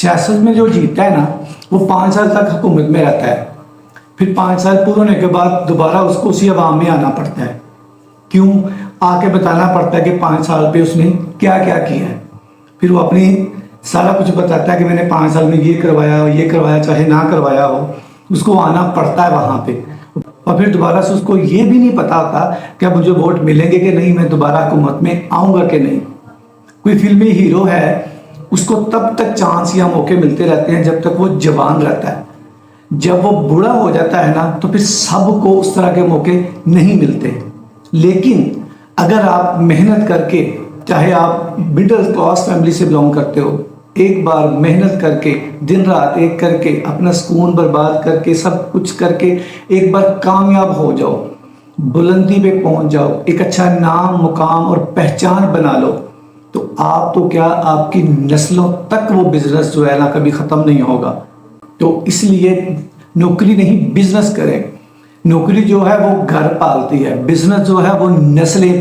सियासत में जो जीतता है ना, वो 5 साल तक हुकूमत में रहता है। फिर 5 साल पूरे होने के बाद दोबारा उसको उसी अवाम में आना पड़ता है। क्यों? आके बताना पड़ता है कि 5 साल पे उसने क्या क्या किया है। फिर वो अपनी सारा कुछ बताता है कि मैंने 5 साल में ये करवाया, चाहे ना करवाया हो, उसको आना पड़ता है वहाँ पे। और फिर दोबारा से उसको ये भी नहीं पता होता कि अब मुझे वोट मिलेंगे कि नहीं, मैं दोबारा हुकूमत में आऊँगा कि नहीं। कोई फिल्मी हीरो है, उसको तब तक चांस या मौके मिलते रहते हैं जब तक वो जवान रहता है। जब वो बूढ़ा हो जाता है ना, तो फिर सबको उस तरह के मौके नहीं मिलते। लेकिन अगर आप मेहनत करके, चाहे आप मिडिल क्लास फैमिली से बिलोंग करते हो, एक बार मेहनत करके, दिन रात एक करके, अपना सुकून बर्बाद करके, सब कुछ करके एक बार कामयाब हो जाओ, बुलंदी पे पहुंच जाओ, एक अच्छा नाम, मुकाम और पहचान बना लो, तो आप तो क्या, आपकी नस्लों तक वो बिजनेस जो है ना कभी ख़त्म नहीं होगा। तो इसलिए नौकरी नहीं, बिजनेस करें। नौकरी जो है वो घर पालती है, बिजनेस जो है वो नस्लें पालती है।